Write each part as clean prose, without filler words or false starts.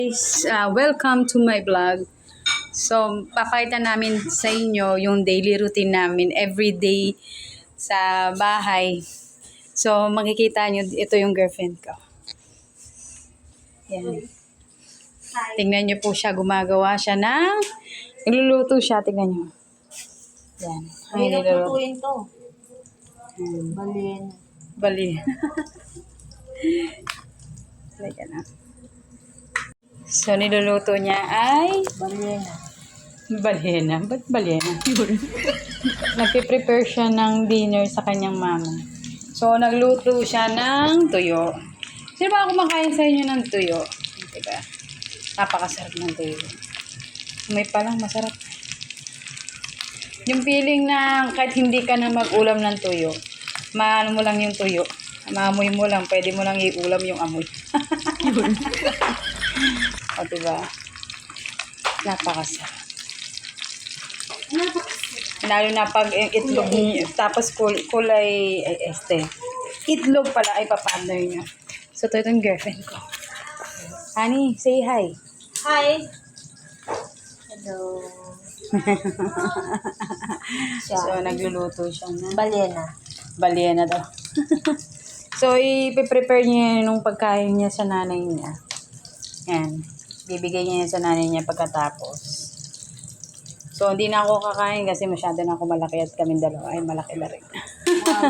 Guys, welcome to my vlog. So, papakita namin sa inyo yung daily routine namin everyday sa bahay. So, makikita nyo, ito yung girlfriend ko. Yan. Tingnan nyo po siya, gumagawa siya ng, nagluluto siya, tingnan nyo. Yan. Ay, naglulutuin to. Balin. Bali. Like na. So, niluluto niya ay Balena. balena. Ba't balena? Nagpiprepare siya ng dinner sa kanyang mama. So, nagluto siya ng tuyo. Sino ba kumakain sa inyo ng tuyo? Diba? Napakasarap ng tuyo. May palang masarap. Yung feeling na kahit hindi ka na mag-ulam ng tuyo, maano mo lang yung tuyo. Maamoy mo lang, pwede mo lang iulam yung amoy. O, diba? Napakasarap. Lalo na pag itlog niyo, tapos kulay, itlog pala ay papander niyo. So, ito yung girlfriend ko. Honey, say hi. Hi. Hello. So, nagluluto siya na. Balena. Balena daw. So, ipiprepare niya nung pagkain niya sa nanay niya. Yan. Bibigay niya yan sa nanay niya pagkatapos. So, hindi na ako kakain kasi masyado na ako malaki at kaming dalawa ay malaki na rin. Wow.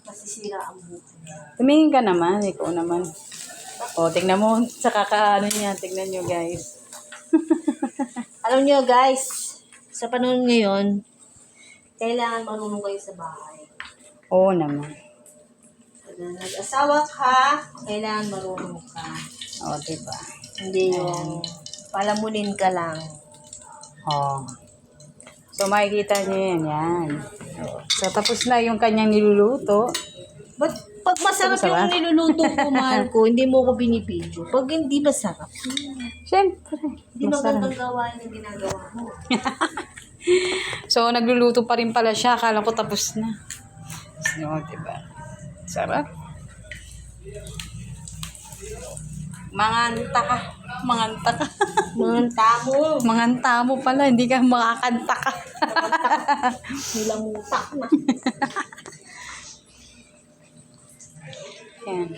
Masisira ang buko. Tumingin ka naman, ikaw naman. O, tignan mo sa kakaano niya. Tignan nyo, guys. Alam niyo guys, sa panahon ngayon, kailangan marunong kayo sa bahay. Oo naman. Pag nag-asawa ka, kailangan marunong ka. O, diba? Hindi yung palamunin ka lang. O. So, makikita nyo yan. Yan. So, tapos na yung kanyang niluluto. But pag masarap Masarap? yung niluluto ko, mahal ko, hindi mo ko binibidyo. Pag hindi masarap, Siyempre. hindi mo Masarap. gagawa yung ginagawa mo. So, nagluluto pa rin pala siya. Akala ko tapos na. So, diba? Sarap. Manganta ka. Manganta ka. Mga tamo, Manganta mo pala. Hindi ka makakanta ka. nilamutak na. Yan.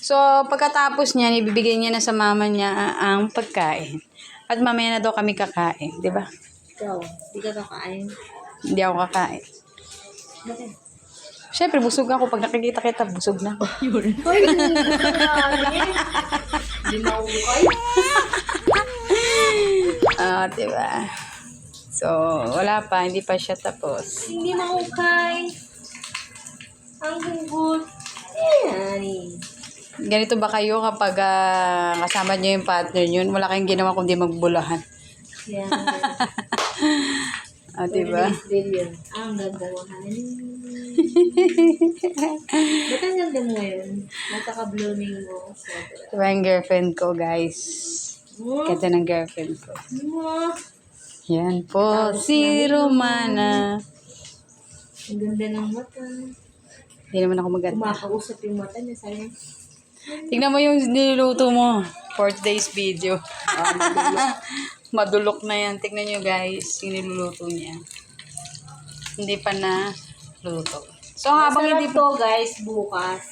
So, pagkatapos niya, ibibigay niya na sa mama niya ang pagkain. At mamaya na daw kami kakain. Diba? Ikaw, hindi ka kakain. Hindi ako kakain. Bakit? Siyempre, busog ako. Pag nakikita kita, busog na ako. Hoy, hindi maukay. Diba? So, wala pa. Hindi pa siya tapos. Hindi maukay. Ang hugot. Yan. Ganito ba kayo kapag kasama niyo yung partner niyo? Wala kayong ginawa kundi magbulahan. Yan. Diba? Billion. Ang gagawahan. Ba't ang ganda mo ngayon? Magkaka-blooming mo. Diba yung girlfriend ko, guys? Ganda ng girlfriend ko. Yan po, si Romana. Ang ganda ng mata. Hindi naman ako maganda. Kumakausap yung mata niya. Sayang. Tignan mo yung niluto mo for today's video. Madulok na yan. Tignan nyo, guys, yung niluluto niya. Hindi pa na luto. So, habang Masarap hindi to guys, bukas.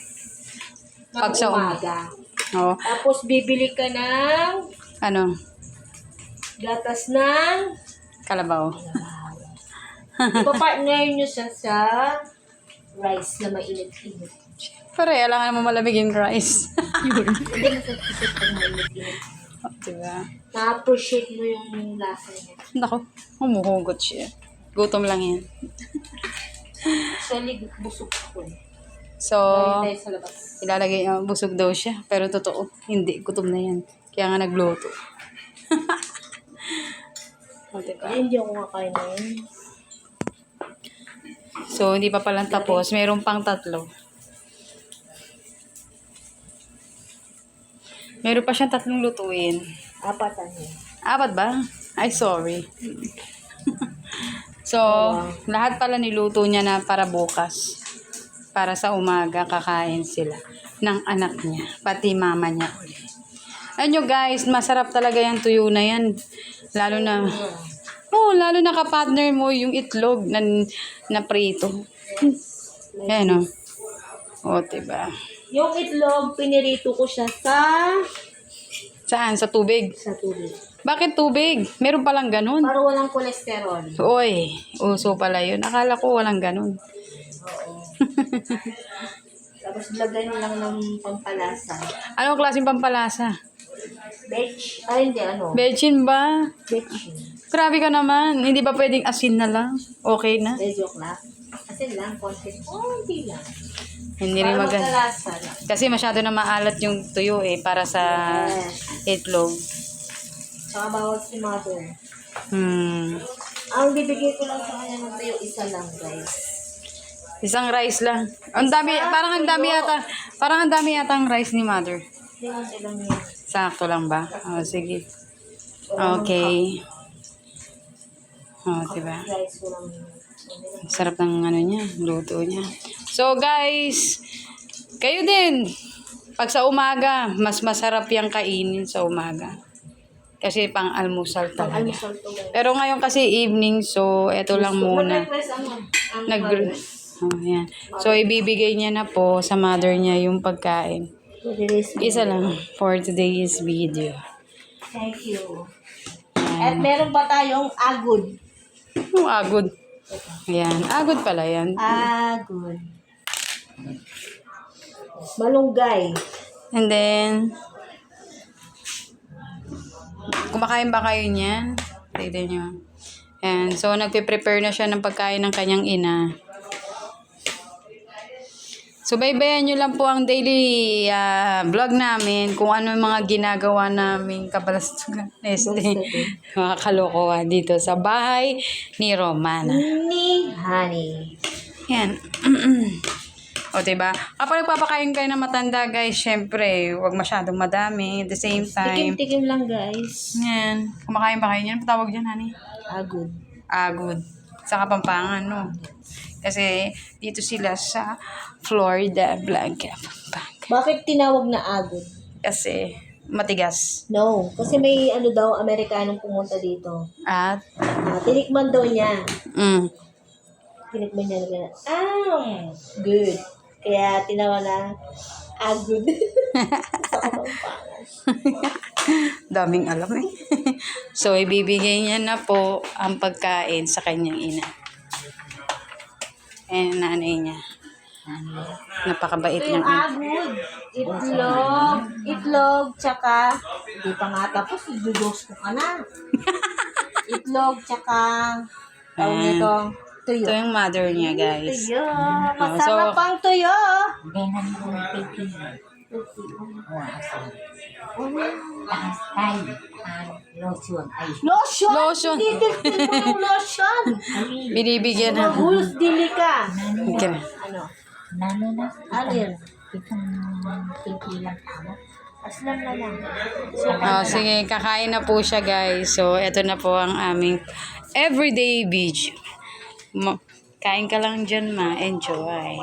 Pag sa umaga. Oh, Tapos bibili ka ng ano? gatas ng Kalabaw. ipapartner nyo siya sa rice na mainit-init. Pero alam nga naman malamig yung rice. Hindi masakit pag mainit-init. Diba? Na-appreciate mo yung lasa niya. Nako, humuhugot siya. Gutom lang yan. Actually, busog ako. So, Tayo sa labas. ilalagay, busog daw siya. Pero totoo, hindi. Gutom na yan. Kaya nga nagluto. Diba? Hindi ako kakain na yun. So, hindi pa palang tapos. Meron pang 3. Meron pa siyang 3 lutuin. 4 ano. 4 ba? Ay, sorry. So, lahat pala niluto niya na para bukas. Para sa umaga, kakain sila. ng anak niya. Pati mama niya ulit. Ayun nyo guys, masarap talaga yung tuyo na yan. Lalo na, lalo na kapartner mo yung itlog na prito. Ayan o. O, diba? Yung itlog, pinirito ko siya Saan? Sa tubig? sa tubig. Bakit tubig? Meron palang ganun. Para walang kolesterol. Oy, uso pala yun. Akala ko walang ganun. Oo. Tapos lagay mo lang ng pampalasa. Anong klaseng pampalasa? Hindi ano. Bechin ba? Bechin. Grabe ka naman. Hindi ba pwedeng asin na lang? Okay na? Joke lang. Kasi lang, konti lang. Hindi rin Para maganda. magkalasa lang. Kasi masyado na maalat yung tuyo para sa itlog. Saka bawal si mother. Ang bibigay ko lang sa kanya ng tuyo, isa lang, guys. Isang rice lang. Ang dami, parang ang dami yata ang rice ni mother. Hindi lang lang yun. Sakto lang ba? Oh, sige. Okay. Oh, diba? Guys, ko lang yun. Sarap ng niya, luto niya. So guys, kayo din. Pag sa umaga, mas masarap yung kainin sa umaga. Kasi pang almusal talaga. Almusal to, guys. Pero ngayon kasi evening, so eto lang muna. Nag-request Yan. So ibibigay niya na po sa mother niya yung pagkain. Isa lang for today's video. Thank you. At meron pa tayong agud. Oh, agod. Ayan. Agod pala yan. Agud. Malunggay. And then, kumakain ba kayo niyan? Tignan nyo. Ayan. So, nagpe-prepare na siya ng pagkain ng kanyang ina. So, baybayan nyo lang po ang daily vlog namin kung ano yung mga ginagawa namin kabalastugan. Mga kalokohan dito sa bahay ni Romana. Ni Honey. Yan. O, diba? Kapag nagpapakain kayo ng matanda, guys, syempre, huwag masyadong madami. At the same time, Tikim-tikim lang, guys. yan. Kumakain ba kayo niyan? Patawag dyan, honey? Agud. Agod. Sa Kapampangan, no? Kasi dito sila sa Florida, Blanca, Pampanga. Bakit tinawag na agud? Kasi matigas. No. Kasi may daw, Amerikanong pumunta dito. At, Tinikman daw niya. Tinikman niya na good. Kaya tinawag na agud. Sa Kapampangan. daming alam eh. So, ibibigay niya na po ang pagkain sa kanyang ina. And nanay niya. Napakabait Ito yung ng ina. agud. Itlog, tsaka, di pa nga tapos, idudos ko ka na. Itlog, tsaka, tawag nito, tuyo. Ito yung mother niya, guys. Tuyo. Masarap ang tuyo. Lotion. Lotion. Titiktik mo yung lotion. Binibigyan na. Magulos dili ka. Okay. Ano? Ano yun? Itong lang tama. Aslam na lang. Sige, kakain na po siya, guys. So, eto na po ang aming everyday video. Kain ka lang dyan, ma. Enjoy.